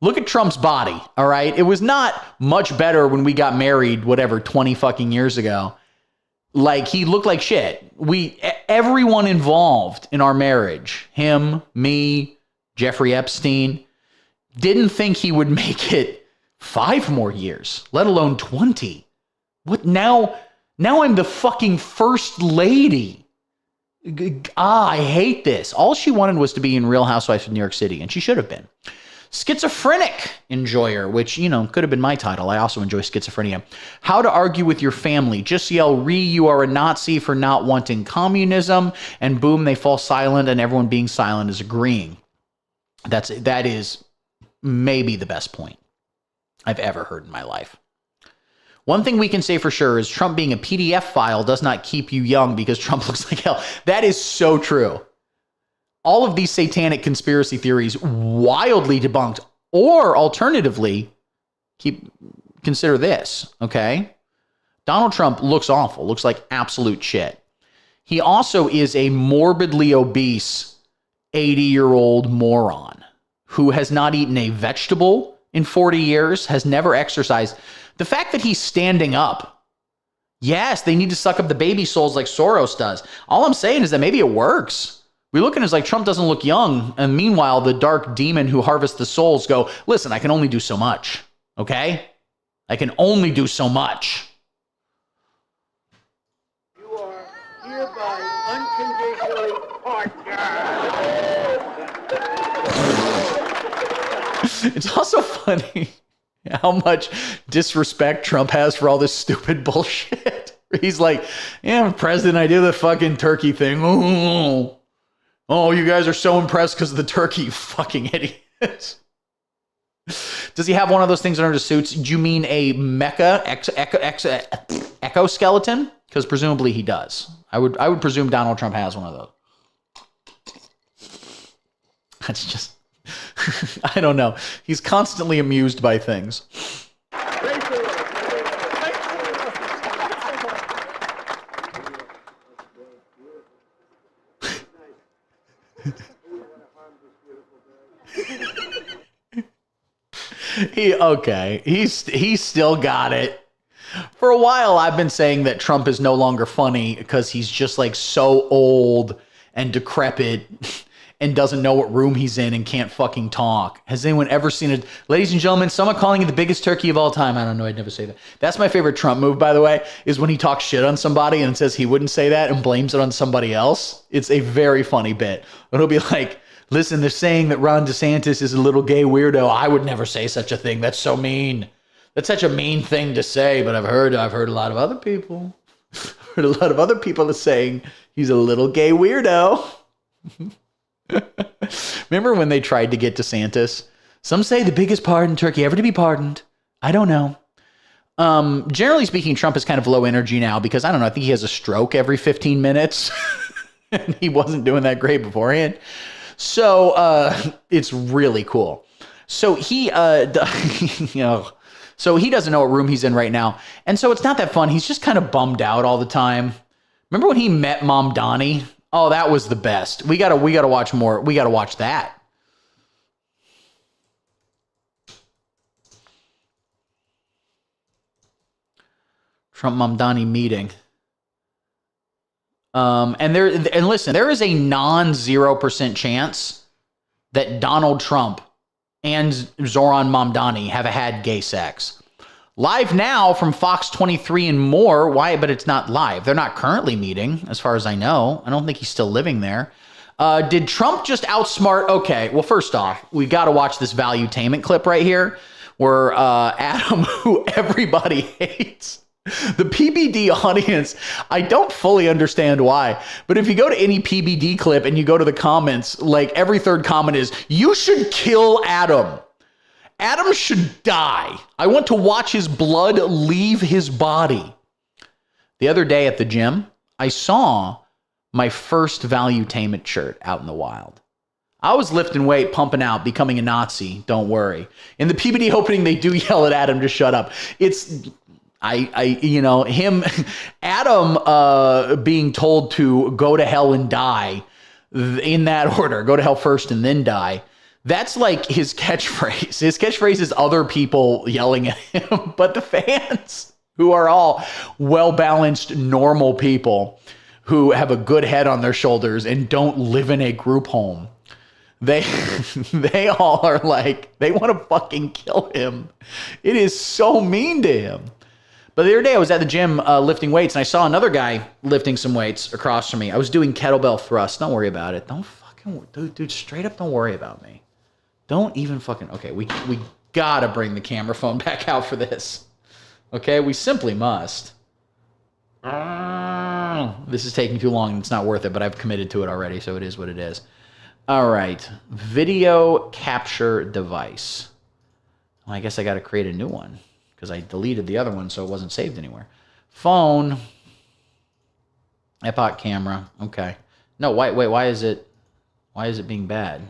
Look at Trump's body. All right. It was not much better when we got married, whatever, 20 fucking years ago. Like, he looked like shit. Everyone involved in our marriage, him, me, Jeffrey Epstein, didn't think he would make it 5 more years, let alone 20. What now? Now I'm the fucking first lady. I hate this. All she wanted was to be in Real Housewives of New York City, and she should have been. Schizophrenic enjoyer, which, could have been my title. I also enjoy schizophrenia. How to argue with your family. Just yell, you are a Nazi for not wanting communism, and boom, they fall silent, and everyone being silent is agreeing. That is maybe the best point I've ever heard in my life. One thing we can say for sure is Trump being a PDF file does not keep you young because Trump looks like hell. That is so true. All of these satanic conspiracy theories wildly debunked, or alternatively, consider this, okay? Donald Trump looks awful, looks like absolute shit. He also is a morbidly obese 80-year-old moron who has not eaten a vegetable in 40 years, has never exercised. The fact that he's standing up, yes, they need to suck up the baby souls like Soros does. All I'm saying is that maybe it works. We look at it as like Trump doesn't look young, and meanwhile, the dark demon who harvests the souls go, listen, I can only do so much, okay? I can only do so much. You are hereby unconditionally partner. It's also funny how much disrespect Trump has for all this stupid bullshit. He's like, yeah, I'm president, I did the fucking turkey thing. Ooh. Oh, you guys are so impressed because of the turkey, you fucking idiots. Does he have one of those things under the suits? Do you mean a mecha exoskeleton? Because presumably he does. I would presume Donald Trump has one of those. That's just, I don't know. He's constantly amused by things. He's still got it. For a while, I've been saying that Trump is no longer funny because he's just like so old and decrepit and doesn't know what room he's in and can't fucking talk. Has anyone ever seen it? Ladies and gentlemen, someone calling it the biggest turkey of all time. I don't know. I'd never say that. That's my favorite Trump move, by the way, is when he talks shit on somebody and says he wouldn't say that and blames it on somebody else. It's a very funny bit. It'll be like, listen, they're saying that Ron DeSantis is a little gay weirdo. I would never say such a thing. That's so mean. That's such a mean thing to say, but I've heard a lot of other people. Heard a lot of other people are saying he's a little gay weirdo. Remember when they tried to get DeSantis? Some say the biggest pardon Turkey ever to be pardoned. I don't know. Generally speaking, Trump is kind of low energy now because, I don't know, I think he has a stroke every 15 minutes. And he wasn't doing that great beforehand. So it's really cool. So he, so he doesn't know what room he's in right now. And so it's not that fun. He's just kind of bummed out all the time. Remember when he met Mom Donnie? Oh, that was the best. We gotta watch more. We gotta watch that. Trump Mom Donnie meeting. And listen, there is a non-0% chance that Donald Trump and Zoran Mamdani have had gay sex. Live now from Fox 23 and more. Why? But it's not live. They're not currently meeting, as far as I know. I don't think he's still living there. Did Trump just outsmart? Okay, well, first off, we got to watch this valuetainment clip right here where Adam, who everybody hates, the PBD audience, I don't fully understand why, but if you go to any PBD clip and you go to the comments, like every third comment is, you should kill Adam. Adam should die. I want to watch his blood leave his body. The other day at the gym, I saw my first valuetainment shirt out in the wild. I was lifting weight, pumping out, becoming a Nazi. Don't worry. In the PBD opening, they do yell at Adam to shut up. him, Adam being told to go to hell and die in that order, go to hell first and then die. That's like his catchphrase. His catchphrase is other people yelling at him, but the fans, who are all well-balanced, normal people who have a good head on their shoulders and don't live in a group home, they all are like, they want to fucking kill him. It is so mean to him. But the other day I was at the gym lifting weights, and I saw another guy lifting some weights across from me. I was doing kettlebell thrusts. Don't worry about it. Don't fucking, dude, straight up don't worry about me. Don't even fucking, okay, we gotta bring the camera phone back out for this. Okay, we simply must. This is taking too long and it's not worth it, but I've committed to it already, so it is what it is. All right, video capture device. Well, I guess I gotta create a new one because I deleted the other one so it wasn't saved anywhere. Phone. Epoch camera, okay. No, wait, why is it being bad?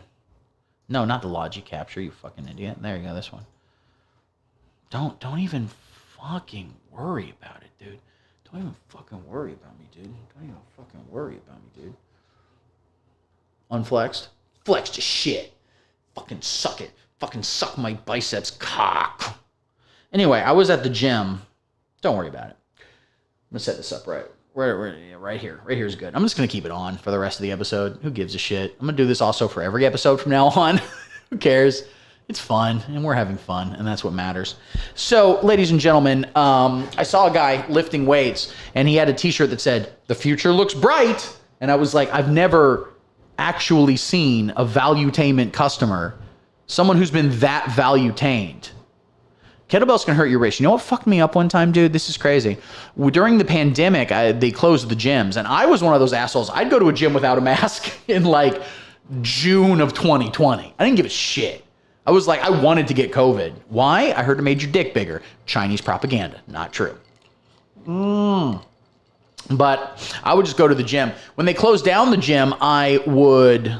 No, not the Logi capture, you fucking idiot. There you go, this one. Don't even fucking worry about it, dude. Don't even fucking worry about me, dude. Don't even fucking worry about me, dude. Unflexed? Flexed to shit. Fucking suck it. Fucking suck my biceps cock. Anyway, I was at the gym. Don't worry about it. I'm gonna set this up right here. Right here is good. I'm just going to keep it on for the rest of the episode. Who gives a shit? I'm going to do this also for every episode from now on. Who cares? It's fun, and we're having fun, and that's what matters. So, ladies and gentlemen, I saw a guy lifting weights, and he had a t-shirt that said, "The future looks bright." And I was like, I've never actually seen a Valuetainment customer, someone who's been that value-tained. Kettlebells can hurt your wrist. You know what fucked me up one time, dude? This is crazy. During the pandemic, they closed the gyms, and I was one of those assholes. I'd go to a gym without a mask in like June of 2020. I didn't give a shit. I was like, I wanted to get COVID. Why? I heard it made your dick bigger. Chinese propaganda. Not true. But I would just go to the gym. When they closed down the gym, I would...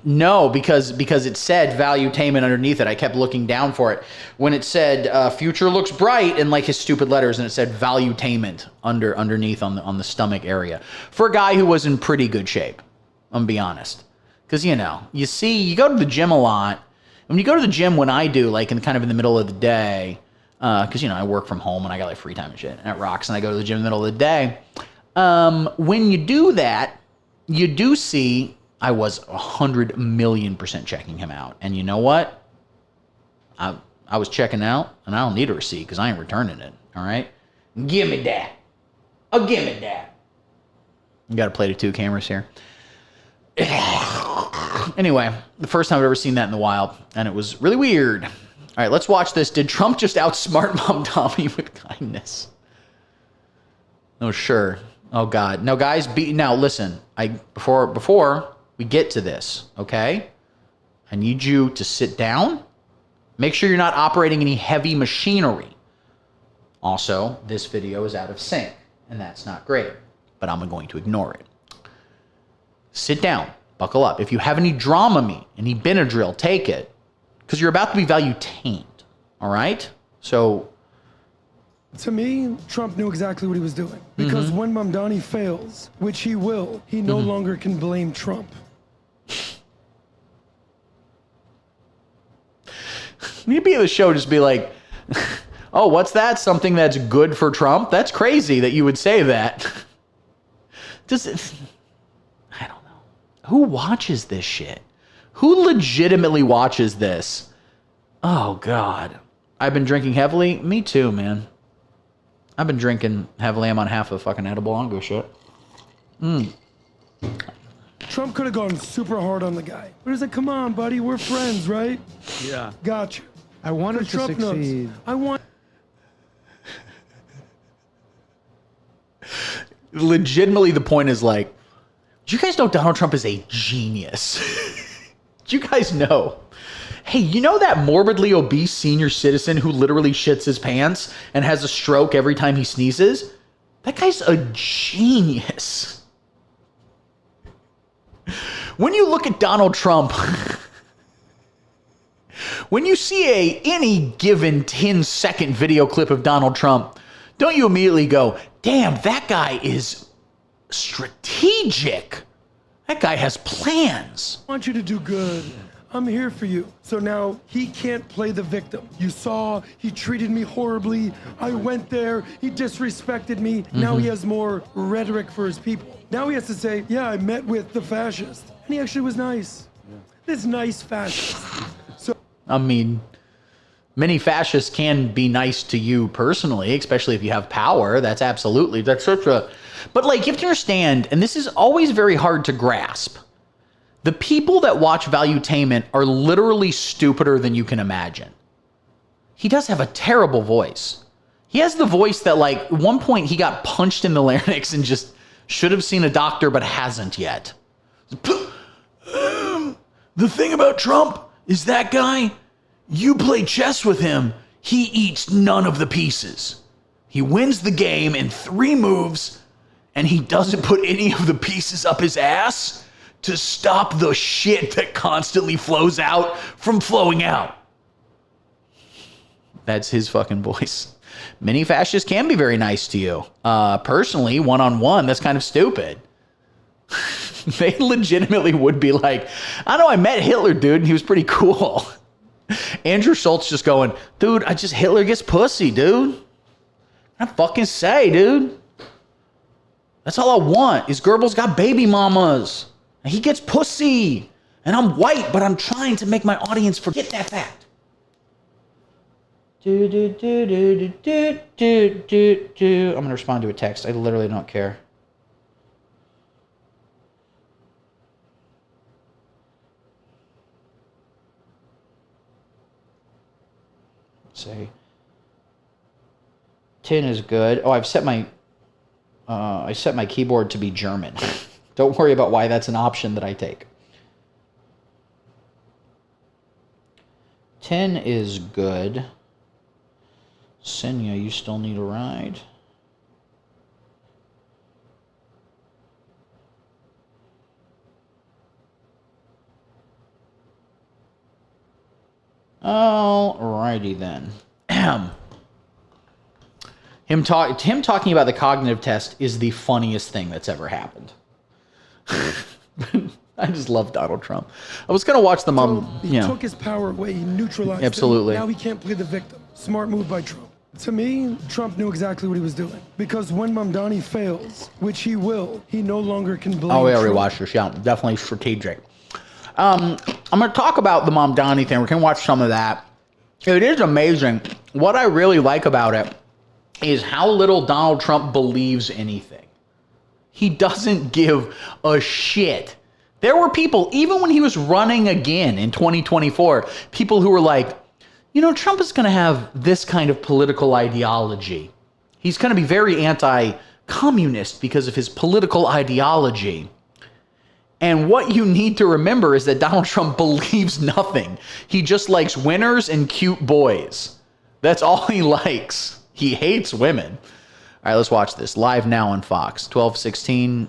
No, because it said Valuetainment underneath it. I kept looking down for it. When it said future looks bright in like his stupid letters, and it said Valuetainment underneath on the stomach area. For a guy who was in pretty good shape, I'm gonna be honest. Because, you go to the gym a lot. When you go to the gym, when I do, like in the middle of the day, because, I work from home and I got like free time and shit, and it rocks, and I go to the gym in the middle of the day. When you do that, you do see... I was 100,000,000% checking him out. And you know what? I was checking out, and I don't need a receipt because I ain't returning it. All right? Give me that. Oh, give me that. You got to play to two cameras here. Anyway, the first time I've ever seen that in the wild, and it was really weird. All right, let's watch this. Did Trump just outsmart Mom Tommy with kindness? Oh, sure. Oh, God. Now, guys, now listen. Before we get to this, okay? I need you to sit down. Make sure you're not operating any heavy machinery. Also, this video is out of sync, and that's not great, but I'm going to ignore it. Sit down. Buckle up. If you have any Dramamine, any Benadryl, take it, because you're about to be Valuetained, all right? So... To me, Trump knew exactly what he was doing. Because when Mamdani fails, which he will, he no longer can blame Trump. Maybe the show just be like, oh, what's that? Something that's good for Trump? That's crazy that you would say that. I don't know. Who watches this shit? Who legitimately watches this? Oh, God. I've been drinking heavily? Me too, man. I've been drinking heavily. I'm on half of a fucking edible. I don't give a shit. Trump could have gone super hard on the guy. But he's like, come on, buddy, we're friends, right? Yeah. Gotcha. I wanted to Trump succeed. knows. I want... Legitimately, the point is like, do you guys know Donald Trump is a genius? Do you guys know? Hey, you know that morbidly obese senior citizen who literally shits his pants and has a stroke every time he sneezes? That guy's a genius. When you look at Donald Trump, when you see any given 10-second video clip of Donald Trump don't you immediately go, damn, that guy is strategic. That guy has plans. I want you to do good. I'm here for you. So now he can't play the victim. You saw he treated me horribly. I went there. He disrespected me. Now he has more rhetoric for his people. Now he has to say, yeah, I met with the fascist. And he actually was nice. This nice fascist. So I mean, many fascists can be nice to you personally, especially if you have power. That's such a... But like, you have to understand, and this is always very hard to grasp, the people that watch Valuetainment are literally stupider than you can imagine. He does have a terrible voice. He has the voice that, like, at one point he got punched in the larynx and just should have seen a doctor but hasn't yet. The thing about Trump is that guy, you play chess with him, he eats none of the pieces. He wins the game in 3 moves, and he doesn't put any of the pieces up his ass to stop the shit that constantly flows out from flowing out. That's his fucking voice. Many fascists can be very nice to you. Personally, one-on-one, that's kind of stupid. They legitimately would be like, I know I met Hitler, dude, and he was pretty cool. Andrew Schultz just going, dude, Hitler gets pussy, dude. I fucking say, dude. That's all I want is Goebbels got baby mamas. And he gets pussy. And I'm white, but I'm trying to make my audience forget that fact. I'm going to respond to a text. I literally don't care. Say 10 is good. Oh, I set my keyboard to be German. Don't worry about why that's an option that I take. 10 is good. Senya, you still need a ride. Alrighty then. Him talking about the cognitive test is the funniest thing that's ever happened. I just love Donald Trump. I was gonna watch the he took his power away. He neutralized Absolutely. it. Now he can't play the victim. Smart move by Trump. To me, Trump knew exactly what he was doing. Because when Mamdani fails, which he will, he no longer can blame Oh, yeah, Trump. rewatch this. Yeah, definitely strategic. I'm going to talk about the Mamdani thing. We're going to watch some of that. It is amazing. What I really like about it is how little Donald Trump believes anything. He doesn't give a shit. There were people, even when he was running again in 2024, people who were like, you know, Trump is going to have this kind of political ideology. He's going to be very anti-communist because of his political ideology. And what you need to remember is that Donald Trump believes nothing. He just likes winners and cute boys. That's all he likes. He hates women. All right, let's watch this. Live now on Fox. 12:16,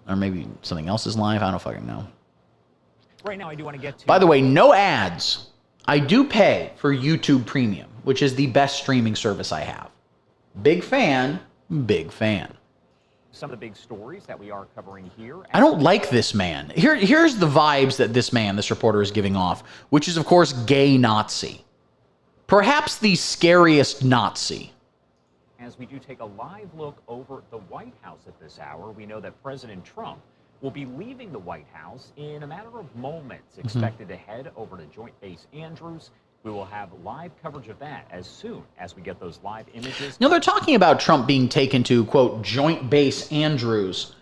or maybe something else is live. I don't fucking know. Right now, I do want to get to... By the way, no ads. I do pay for YouTube Premium, which is the best streaming service I have. Big fan, big fan. Some of the big stories that we are covering here. I don't like this man. Here's the vibes that this reporter is giving off, which is, of course, gay Nazi. Perhaps the scariest Nazi. As we do take a live look over the White House at this hour, we know that President Trump will be leaving the White House in a matter of moments, expected to head over to Joint Base Andrews. We will have live coverage of that as soon as we get those live images. They're talking about Trump being taken to, quote, Joint Base Andrews,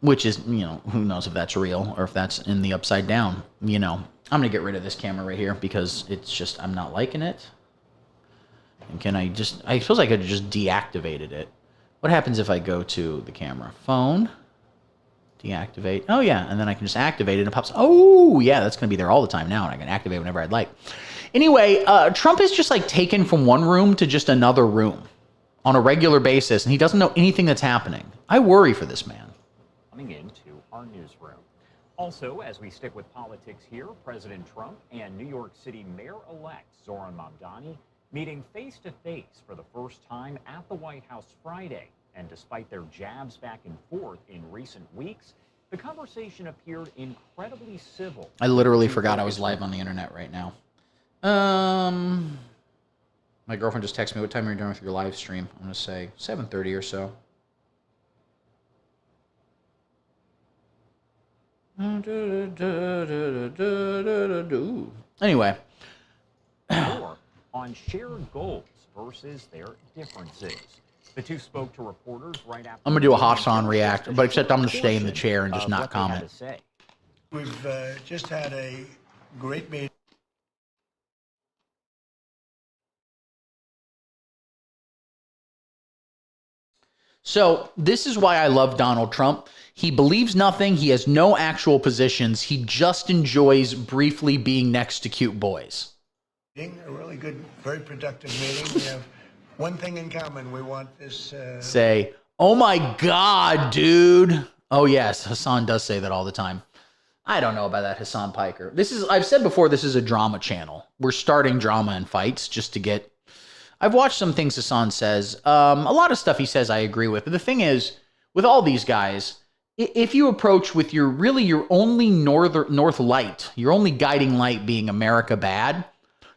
which is, who knows if that's real or if that's in the upside down. I'm going to get rid of this camera right here because it's just, I'm not liking it. And I suppose I could have just deactivated it. What happens if I go to the camera? Phone. Deactivate. Oh, yeah. And then I can just activate it and it pops. Oh, yeah. That's going to be there all the time now. And I can activate whenever I'd like. Anyway, Trump is just like taken from one room to just another room on a regular basis. And he doesn't know anything that's happening. I worry for this man. Coming into our newsroom. Also, as we stick with politics here, President Trump and New York City Mayor-elect Zohran Mamdani meeting face-to-face for the first time at the White House Friday. And despite their jabs back and forth in recent weeks, the conversation appeared incredibly civil. I literally forgot I was live on the internet right now. My girlfriend just texted me, what time are you done with your live stream? I'm going to say 7:30 or so. Anyway. More on shared goals versus their differences. The two spoke to reporters right after. I'm going to do a Hassan react, but except I'm going to stay in the chair and just not comment. We've just had a great meeting. So this is why I love Donald Trump. He believes nothing. He has no actual positions. He just enjoys briefly being next to cute boys. A really good, very productive meeting. We have one thing in common. We want this. Say, oh my God, dude. Oh yes, Hassan does say that all the time. I don't know about that Hassan Piker. I've said before, this is a drama channel. We're starting drama and fights just to get. I've watched some things Hassan says. A lot of stuff he says I agree with. But the thing is, with all these guys, if you approach with your only north light, your only guiding light being America bad,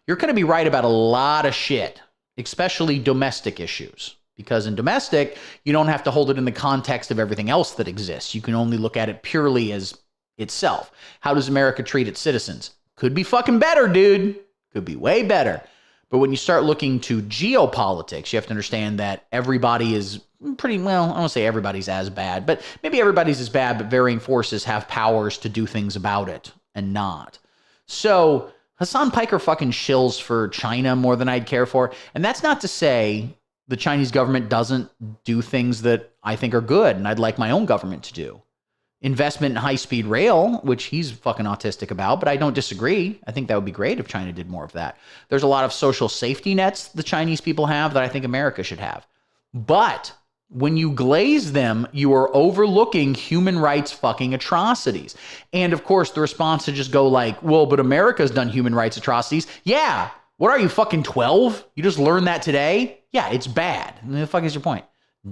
you're going to be right about a lot of shit, especially domestic issues. Because in domestic, you don't have to hold it in the context of everything else that exists. You can only look at it purely as itself. How does America treat its citizens? Could be fucking better, dude. Could be way better. But when you start looking to geopolitics, you have to understand that everybody is pretty, well, I don't want to say everybody's as bad, but maybe everybody's as bad, but varying forces have powers to do things about it and not. So Hassan Piker fucking shills for China more than I'd care for. And that's not to say the Chinese government doesn't do things that I think are good and I'd like my own government to do. Investment in high-speed rail, which he's fucking autistic about, but I don't disagree. I think that would be great if China did more of that. There's a lot of social safety nets the Chinese people have that I think America should have. But when you glaze them, you are overlooking human rights fucking atrocities. And of course, the response to just go like, well, but America's done human rights atrocities. Yeah. What are you, fucking 12? You just learned that today? Yeah, it's bad. And the fuck is your point?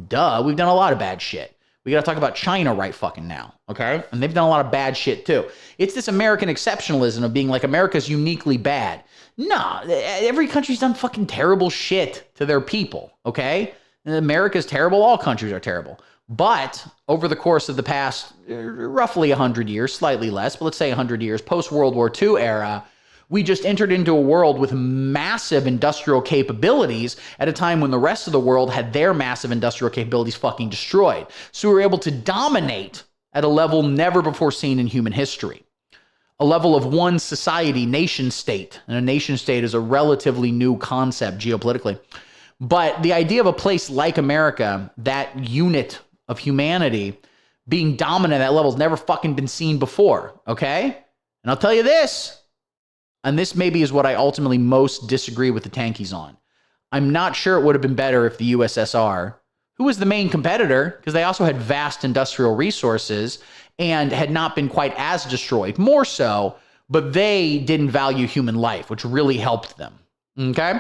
Duh, we've done a lot of bad shit. We got to talk about China right fucking now, okay? And they've done a lot of bad shit too. It's this American exceptionalism of being like America's uniquely bad. Nah, every country's done fucking terrible shit to their people, okay? America's terrible, all countries are terrible. But over the course of the past roughly 100 years, slightly less, but let's say 100 years, post-World War II era, we just entered into a world with massive industrial capabilities at a time when the rest of the world had their massive industrial capabilities fucking destroyed. So we were able to dominate at a level never before seen in human history. A level of one society, nation state. And a nation state is a relatively new concept geopolitically. But the idea of a place like America, that unit of humanity, being dominant at that level has never fucking been seen before, okay? And I'll tell you this, and this maybe is what I ultimately most disagree with the tankies on. I'm not sure it would have been better if the USSR, who was the main competitor, because they also had vast industrial resources and had not been quite as destroyed, more so, but they didn't value human life, which really helped them, okay?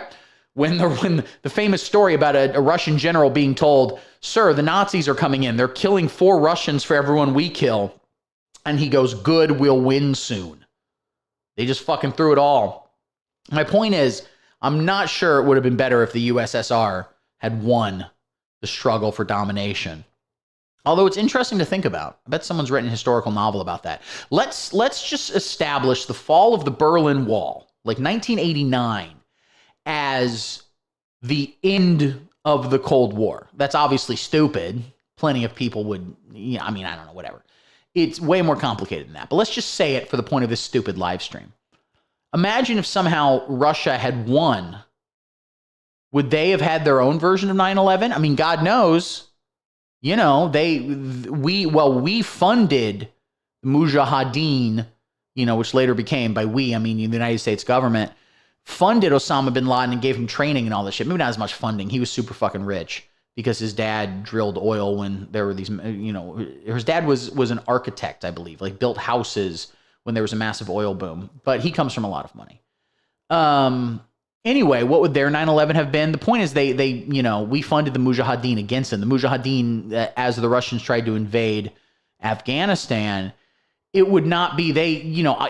When the famous story about a Russian general being told, sir, the Nazis are coming in, they're killing 4 Russians for everyone we kill, and he goes, good, we'll win soon. They just fucking threw it all. My point is, I'm not sure it would have been better if the USSR had won the struggle for domination. Although it's interesting to think about. I bet someone's written a historical novel about that. Let's just establish the fall of the Berlin Wall, like 1989, as the end of the Cold War. That's obviously stupid. Plenty of people would, I don't know, whatever. It's way more complicated than that. But let's just say it for the point of this stupid live stream. Imagine if somehow Russia had won. Would they have had their own version of 9/11? God knows. We funded Mujahideen, which later became, by we, I mean the United States government, funded Osama bin Laden and gave him training and all this shit. Maybe not as much funding. He was super fucking rich because his dad drilled oil when there were these, his dad was an architect, I believe, like built houses when there was a massive oil boom. But he comes from a lot of money. Anyway, what would their 9/11 have been? The point is we funded the Mujahideen against them. The Mujahideen, as the Russians tried to invade Afghanistan, it would not be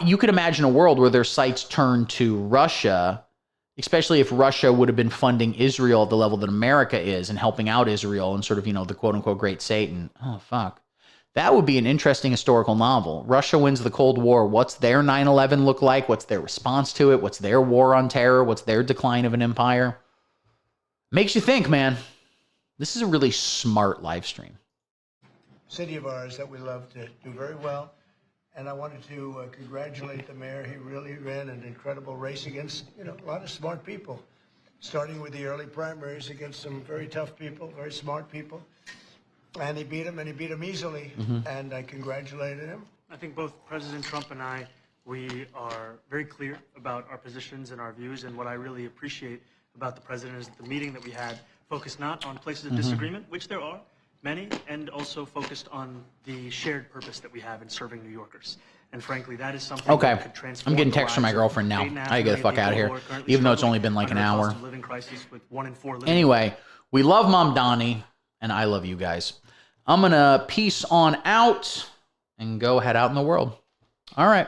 you could imagine a world where their sights turned to Russia, especially if Russia would have been funding Israel at the level that America is and helping out Israel and sort of, the quote unquote great Satan. Oh, fuck. That would be an interesting historical novel. Russia wins the Cold War. What's their 9/11 look like? What's their response to it? What's their war on terror? What's their decline of an empire? Makes you think, man. This is a really smart live stream. City of ours that we love to do very well. And I wanted to congratulate the mayor. He really ran an incredible race against, a lot of smart people, starting with the early primaries against some very tough people, very smart people. And he beat him easily. And I congratulated him. I think both President Trump and I, we are very clear about our positions and our views. And what I really appreciate about the president is the meeting that we had focused not on places of disagreement, which there are many, and also focused on the shared purpose that we have in serving New Yorkers. And frankly, that is something that could transform. I'm getting text from my girlfriend now. I gotta get the fuck out of here, even though it's only been like an hour. Anyway, we love Mom Donnie, and I love you guys. I'm gonna peace on out and go head out in the world. All right.